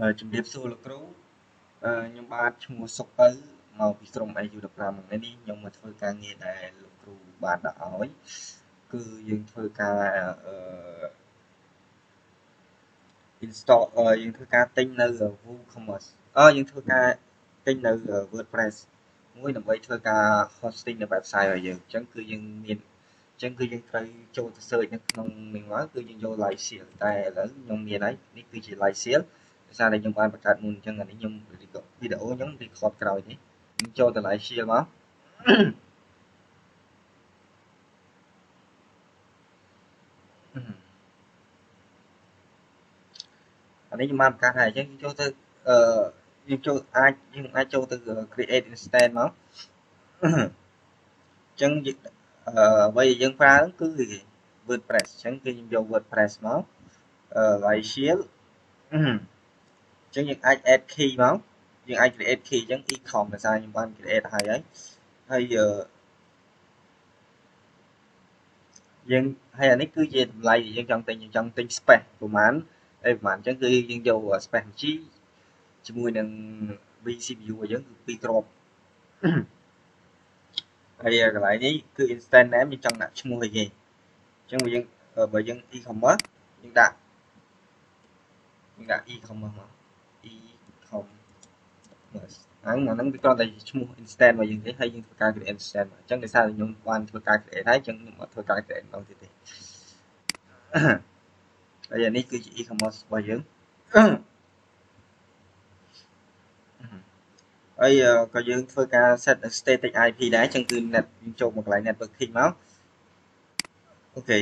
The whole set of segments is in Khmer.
ជំរាបសួរលោកគ្រូខ្ញុំបាទឈ្មោះសុកទៅមកពីក្រុម AU15 ថ្ងៃនេះខ្ញុំមកធ្វើការងារដែលលោកគ្រូបានដាក់ឲ្យគឺយើងធ្វើការinstall យើងធ្វើការទិញនៅ WooCommerce យើងធ្វើការទិញនៅ WordPress មួយដើម្បីធ្វើការ hosting នៅ website របស់យើងអញ្ចឹងគឺយើងមានអញ្ចឹងគឺយើងត្រូវចូលទៅ search នៅក្នុងនេះមកគឺយើងយក live sale តែឥឡូវខ្ញុំមានហើយនេះគឺជា live sale ដោយសារតែខ្ញុំបានបង្កើតមុនអញ្ចឹងអានេះខ្ញុំវីដេអូខ្ញុំ record ក្រោយនេះខ្ញុំចូលទៅ live sale មកអានេះខ្ញុំបានបង្កើតហើយអញ្ចឹងចូលទៅយើងអាចចូលទៅ create instance មកអញ្ចឹងអ្វីដែលយើងប្រើគឺ WordPress អញ្ចឹងគឺខ្ញុំយក WordPress មក live sale អញ្ចឹងយើងអាច add key មកយើងអាច create key អញ្ចឹង e-com ដោយសារខ្ញុំបាន create ហើយយើងហើយអានេះគឺជាតម្លៃដែលយើងចង់ទិញspace ប្រហែលអញ្ចឹងគឺយើងយក space មួយ G ជាមួយនឹង vCPU របស់យើងគឺ2គ្រាប់ហើយកន្លែងនេះគឺ instant name យើងចង់ដាក់ឈ្មោះអីគេអញ្ចឹងបើយើង e-commerce យើងដាក់ e-commerce មក e-commerce ហ្នឹងវាគ្រាន់តែឈ្មោះ instant របស់យើងទេហើយយើងធ្វើការ create instant អញ្ចឹងដោយសារខ្ញុំបានធ្វើការ create ហើយអញ្ចឹងខ្ញុំអត់ធ្វើការ create ម្ដងទៀតទេហើយអានេះគឺជា e-commerce របស់យើងហើយក៏យើងធ្វើការ set static IP ដែរអញ្ចឹងគឺ net យើងចូលមកកន្លែង networking មកអូខេ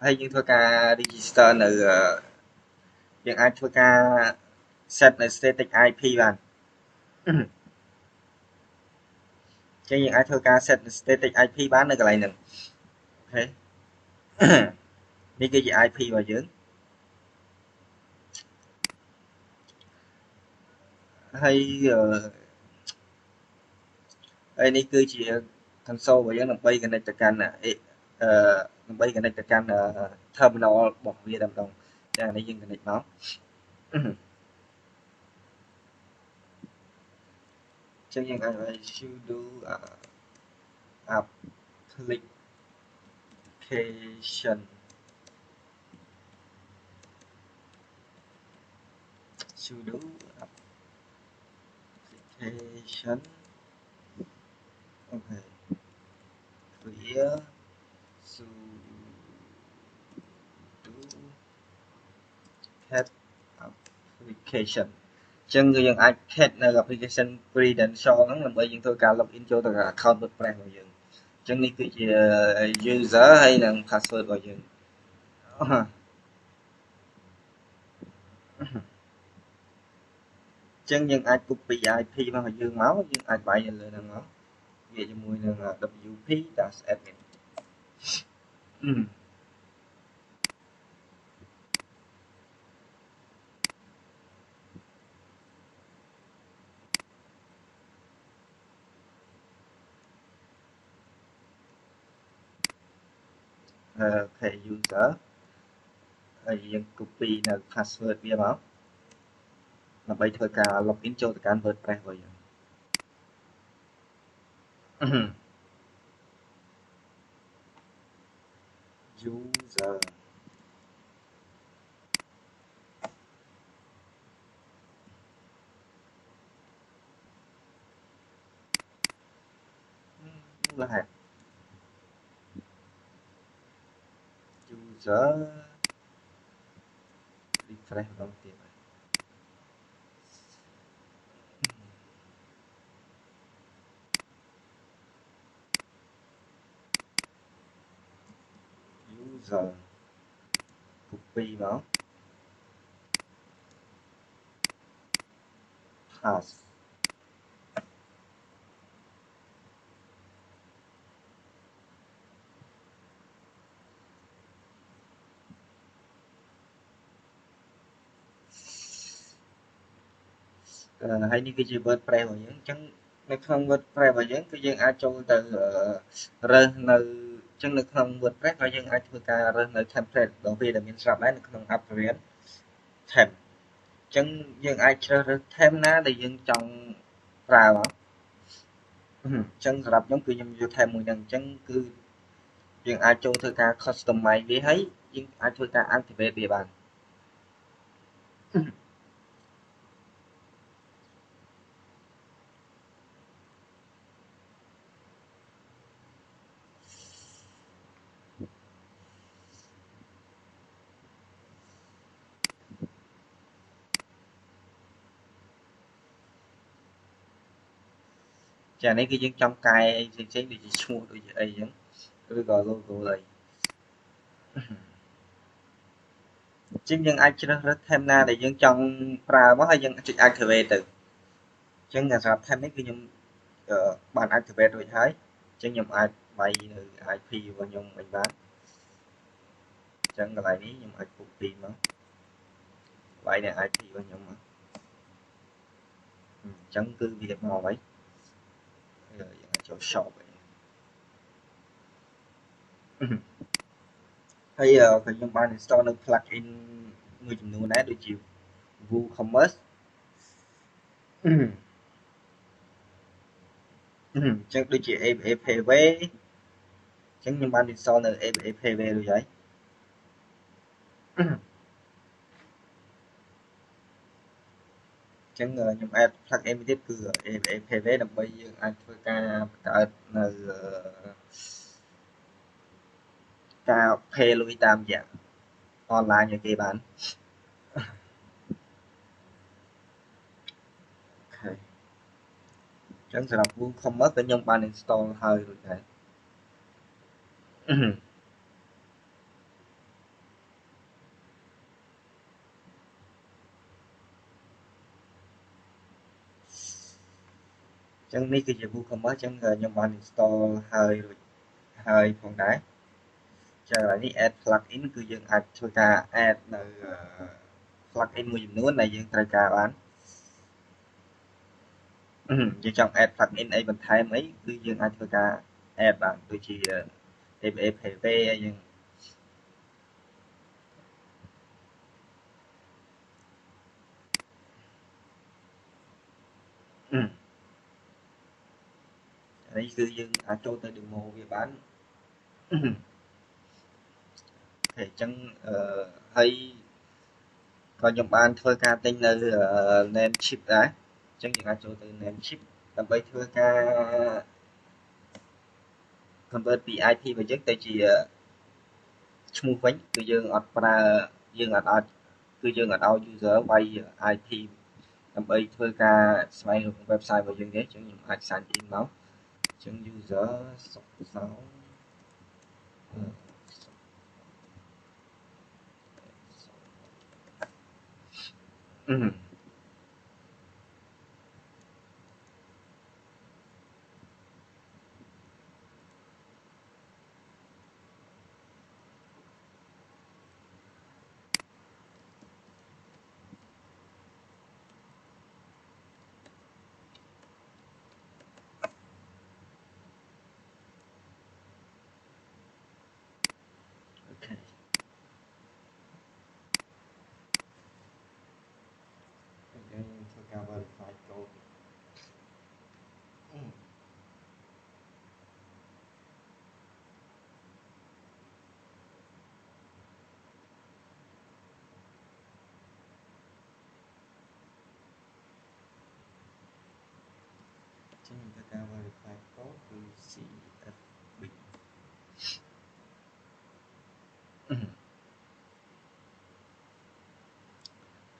ហើយយើងធ្វើការ register នៅយើងអាចធ្វើការ set នៅ static IP បានចឹងយើងអាចធ្វើការ set static IP បាននៅកន្លែងហ្នឹងអូខេនេះគឺជា IP របស់យើងហើយនេះគឺជា console របស់យើងដើម្បី connect ទៅកាន់ដើម្បី connect ទៅកាន់ terminal របស់វាតែម្ដងចានេះយើង connect មកចឹងយើងអាច sudo application okay clear sudo cat application ចឹងគឺយើងអាច cat នៅ application credential ហ្នឹងដើម្បីយើងធ្វើការ login ចូលទៅ account WordPress របស់យើងចឹងនេះគឺជា user ហើយនិង password របស់យើងចឹងយើងអាច copy IP របស់យើងមកយើងអាចវាយនៅលើហ្នឹងមកវាជាមួយនឹង wp-admin okay user ហើយយើង copy នៅ password វាមកដើម្បីធ្វើការ login ចូលទៅកាន់ WordPress របស់យើងuser là hạt user refresh một lần tiếp user copy nó passហើយនេះគឺជា WordPress របស់យើងអញ្ចឹងនៅក្នុង WordPress របស់យើងគឺយើងអាចចូលទៅរើសនៅអញ្ចឹងនៅក្នុង WordPress ហើយយើងអាចធ្វើការរើសនៅ template របស់វាដែលមានស្រាប់ដែរនៅក្នុង Appearance thèm chân dương ai chơi thêm ná để dương trong ra đó chân đập giống cứ nhầm vô thêm một lần chân cứ dương ai cho thưa ca customize với thấy dương ai thưa ca activate địa bàn chả này cái dương trong cài chính đi chỉ mua đôi ấy giống cứ gọi logo này chứ dương ai chơi thêm na để dương trong ra mất hay dương activate từ chân là sập thêm mấy cái nhầm bàn activate rồi thấy chân nhầm ai bay IP và nhầm mình bán chân là lại ní nhầm ai phụ tiền đó vậy này IP và nhầm chân cứ việc mò ấy rồi chỗ shop vậy hay cái nhầm bàn install được plugin người dùng luôn đấy đôi chiều WooCommerce chân đôi chiều EPV chân nhầm bàn install được EPV rồi vậy chẳng ngờ nhưng em thằng em tiếp cứ em phê vé làm bây giờ anh thôi ca cả ca phê lui tam dạng online như kia bạn okay. Chẳng sẽ đọc luôn không mất cái nhân ban install hơi rồi đấy chẳng ní cái gì vui không mất chẳng ngờ nhân ban install hơi rồi hơi còn đấy chờ lại ní add plugin cứ dừng add thôi ca add plugin mua dùm nữa này dừng trai ca bán chứ trong add plugin ấy mình thay mấy cứ dừng add thôi ca add bạn tôi chỉ EPV nhưng đấy cứ dừng cho tới demo về bán thể chẳng hay có nhóm bạn thôi ca tên là name chip đấy chẳng những cho từ name chip làm bây thôi ca convert PIP và chất tới chỉ chung vánh cứ dương ở pra dương ở cứ dương ở đâu user quay IP làm bây thôi ca xoay được website và dương thế chẳng những ai sign in nó chẳng user 6 ừ. Okay. Again, thôi ca verify code chính mình thôi ca verify code từ CFB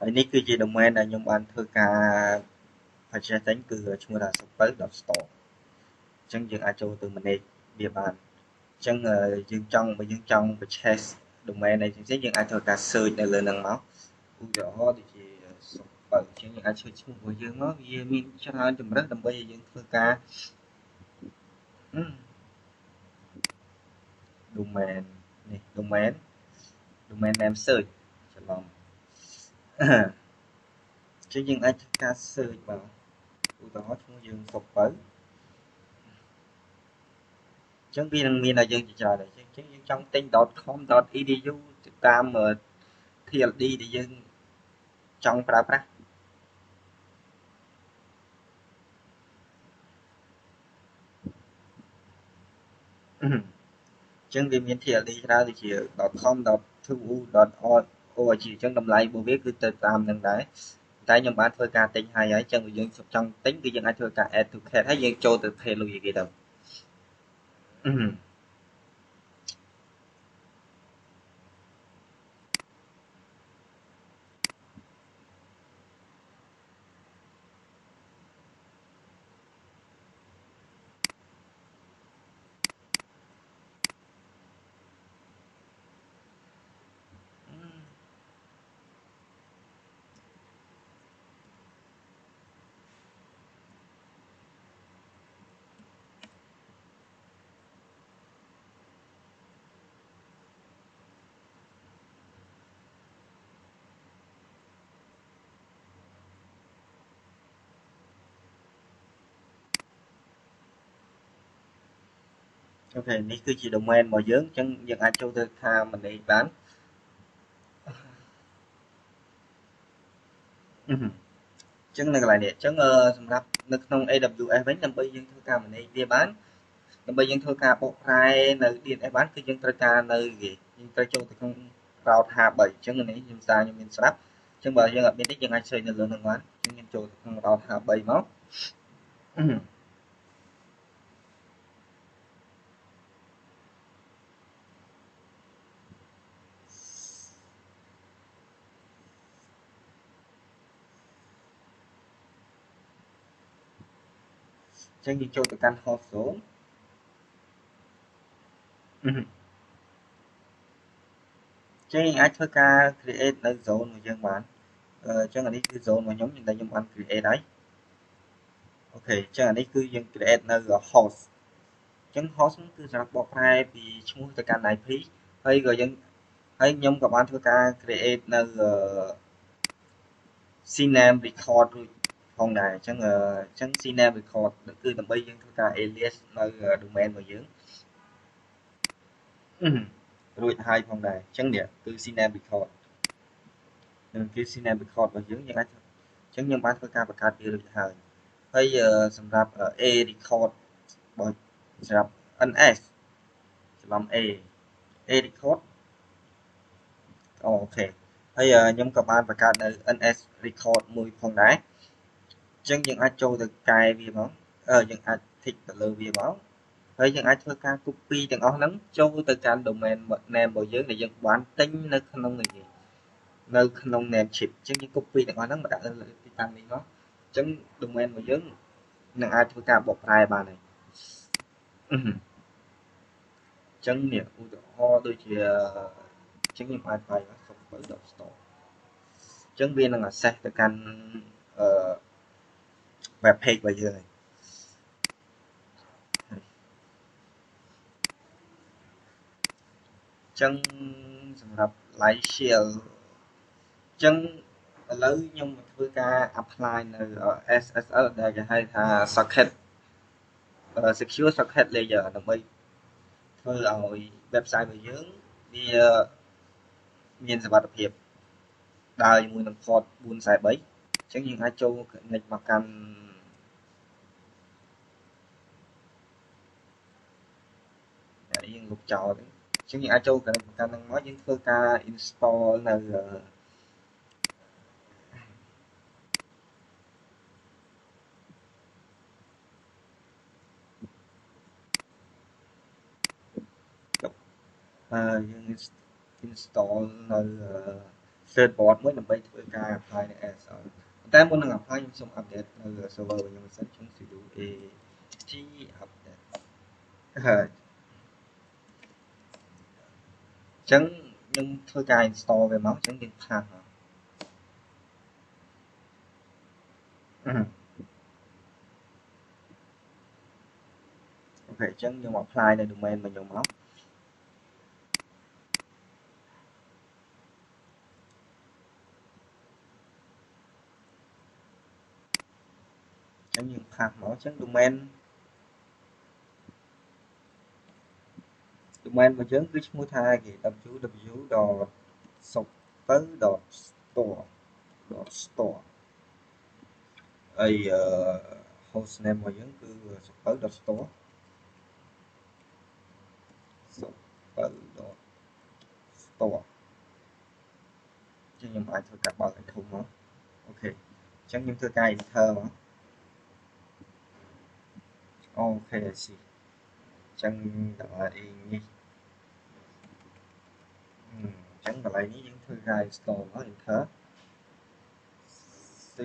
ហើយនេះគឺជា domain ដែលខ្ញុំបានធ្វើការ purchase ចេញគឺឈ្មោះថា super.store អញ្ចឹងយើងអាចចូលទៅ manage វាបានអញ្ចឹងយើងចង់បើយើងចង់ purchase domain nàyផ្សេងៗយើងអាចធ្វើការ search នៅលើហ្នឹងមកឧទាហរណ៍ដូចជា super អញ្ចឹងយើងអាច search ឈ្មោះរបស់យើងមកវាមានច្រើនជម្រើសដើម្បីឲ្យយើងធ្វើការ domain នេះ domain name search ច្រឡំអញ្ចឹងយើងអាចធ្វើការ search មកឧទាហរណ៍ឈ្មោះយើង super អញ្ចឹងវានឹងមានឲ្យយើងជាច្រើនដែរអញ្ចឹងយើងចង់ទិញ .com.edu តាម TLD ដែលយើង ចង់ប្រើប្រាស់ចឹងវាមាន TLD ច្រើនដូចជា .com.tu.org ចឹងតម្លៃរបស់វាគឺទៅតាមនឹងដែរតែខ្ញុំបានធ្វើការទិញហើយចឹងយើងចង់ទិញគឺយើងអាចធ្វើការ add to cart ហើយយើងចូលទៅ pay លុយគេទៅអូខេនេះគឺជា domain របស់យើងចឹងយើងអាចចូលទៅថា manage បានចឹងនៅកន្លែងនេះចឹងសម្រាប់នៅក្នុង AWS វិញដើម្បីយើងធ្វើការ manage វាបានដើម្បីយើងធ្វើការបកប្រែនៅ DNS បានគឺយើងត្រូវការនៅគេយើងត្រូវចូលទៅក្នុង Cloud 53អញ្ចឹងនេះខ្ញុំសារខ្ញុំមានស្រាប់អញ្ចឹងបើយើងអត់មានទេយើងអាចសេចនៅលើនឹងបានអញ្ចឹងខ្ញុំចូលទៅក្នុង Cloud 53មកអញ្ចឹងយើងចូលទៅកាន់ host zone ចឹងយើងអាចធ្វើការ create នៅ zone របស់យើងបានអញ្ចឹងអានេះគឺ zone របស់ខ្ញុំដែលខ្ញុំបាន create ហើយអូខេអញ្ចឹងអានេះគឺយើង create នៅ host អញ្ចឹង host គឺសម្រាប់បកប្រែពីឈ្មោះទៅកាន់ IP ហើយក៏យើងហើយខ្ញុំក៏បានធ្វើការ create នៅ CNAME record រួចផងដែរអញ្ចឹង CNAME record គឺដើម្បីយើងធ្វើការ alias នៅ domain របស់យើងរួចហើយផងដែរអញ្ចឹងនេះគឺ CNAME record នឹងគឺ CNAME record របស់យើងអាចអញ្ចឹងខ្ញុំបានធ្វើការបង្កើតវារួចហើយហើយសម្រាប់ A record របស់សម្រាប់ NS ច្រឡំ A record អូខេហើយខ្ញុំក៏បានបង្កើតនៅ NS record មួយផងដែរអញ្ចឹងយើងអាចចូលទៅកែវាមកយើងអាច tick ទៅលើវាមកហើយយើងអាចធ្វើការ copy ទាំងអស់ហ្នឹងចូលទៅកាន់ domain name របស់យើងដែលយើងបានទិញនៅក្នុងនៅក្នុង name chip អញ្ចឹងយើង copy ទាំងអស់ហ្នឹងមកដាក់នៅលើទីតាំងនេះមកអញ្ចឹង domain របស់យើងនឹងអាចធ្វើការបកប្រែបានហើយអញ្ចឹងនេះឧទាហរណ៍ដូចជាអញ្ចឹងខ្ញុំអាចបាយសុំបើ .store អញ្ចឹងវានឹង access ទៅកាន់web page របស់យើងហើយអញ្ចឹងសម្រាប់ live share អញ្ចឹងឥឡូវខ្ញុំធ្វើការ apply នៅ SSL ដែលគេហៅថា socket secure socket layer ដើម្បីធ្វើឲ្យ website របស់យើងវាមានសុវត្ថិភាពដើរជាមួយនឹង port 443អញ្ចឹងយើងអាចចូល connect មកកាន់យើងលុបចោលអញ្ចឹងយើងអាចចូល connect មកកាន់ហ្នឹងមកយើងធ្វើការ install នៅយើង install នៅ surfboard មួយដើម្បីធ្វើការ apply នៅ SSL តែមុននឹង apply ខ្ញុំសូម update នៅ server របស់ខ្ញុំសិនខ្ញុំ sudo apt update ហើយអញ្ចឹងខ្ញុំធ្វើការ install វាមកអញ្ចឹងយើងផាសមកអូខេអញ្ចឹងខ្ញុំ apply នៅ domain របស់ខ្ញុំមកអញ្ចឹងយើងផាសមកអញ្ចឹង domain របស់យើងគឺឈ្មោះថាគេ www.super.store store ហើយ host name របស់យើងគឺ super.store super.store ចឹងខ្ញុំអាចធ្វើការបើកឲ្យធំមកអូខេចឹងខ្ញុំធ្វើការ enter មកអូខេស៊ីចឹងដល់ឯងនេះចឹងកន្លែងនេះយើងធ្វើការ install មក enter C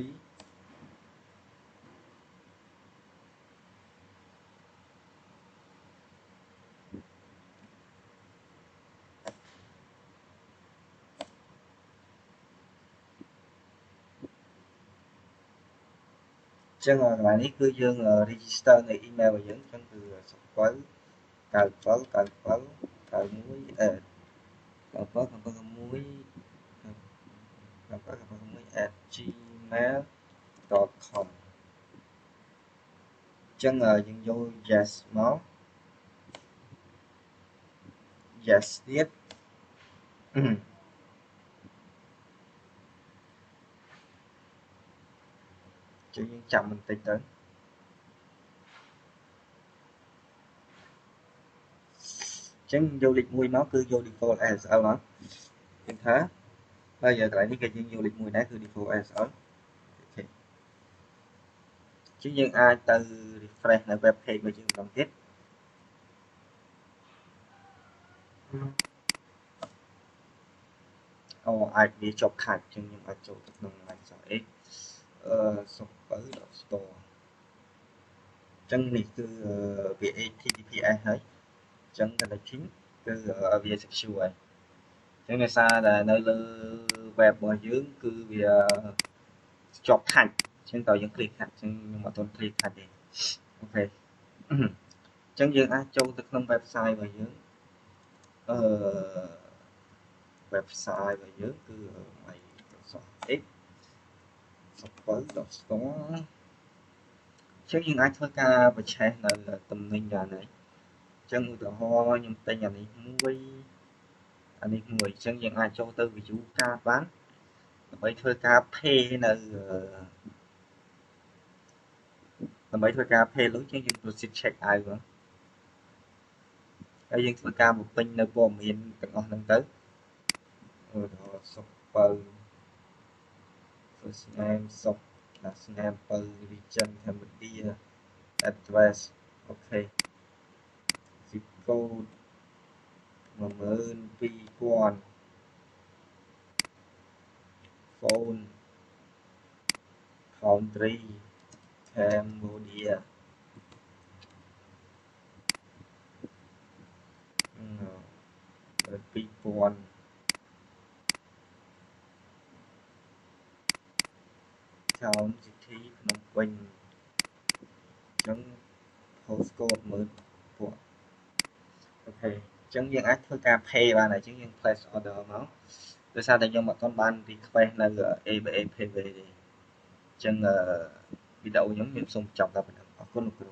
ចឹងកន្លែងនេះគឺយើង register នៅ email របស់យើងចឹងគឺ super 979791@gmail.com ចឹងយើងយក yes មក yes ទៀតចឹងយើងចាំបន្តិចទៅចឹងយកលេខ1មកគឺយក default ASL មក enter ហើយកន្លែងនេះក៏យើងយកលេខ1ដែរគឺ default ASL អូខេចឹងយើងអាចទៅ refresh នៅ web page របស់យើងម្ដងទៀតអូអាចវាជាប់ខាត់ចឹងខ្ញុំអាចចូលទៅក្នុង Microsoft Edge super.store ចឹងនេះគឺវា HTTPS ហើយចឹង connecting គឺវា secure ហើយចឹងដោយសារតែនៅលើ web របស់យើងគឺវាជាប់ខាត់ចឹងតើយើង click ខាត់ចឹងខ្ញុំអត់ទាន់ click ខាត់ទេអូខេចឹងយើងអាចចូលទៅក្នុង website របស់យើងwebsite របស់យើងគឺ Microsoft Edge super.store ចឹងយើងអាចធ្វើការ purchase នៅទំនិញយ៉ាងនេះចឹងឧទាហរណ៍ខ្ញុំទិញអានេះមួយចឹងយើងអាចចូលទៅ view card បានដើម្បីធ្វើការ pay នៅដើម្បីធ្វើការ pay លុយចឹងយើង proceed check out មកហើយយើងធ្វើការបំពេញនៅព័ត៌មានទាំងអស់ហ្នឹងទៅឧទាហរណ៍ super first name sub last name per region Cambodia address អូខេ zip code 12000 phone country Cambodia 2000 town city ភ្នំពេញអញ្ចឹង postcode មើលពួកអូខេអញ្ចឹងយើងអាចធ្វើការ pay បានហើយអញ្ចឹងយើង place order មកដោយសារតែខ្ញុំអត់ទាន់បាន request នៅ ABA Payway ទេអញ្ចឹងវីដេអូខ្ញុំសូមចប់តែប៉ុណ្ណឹងអរគុណលោកគ្រូ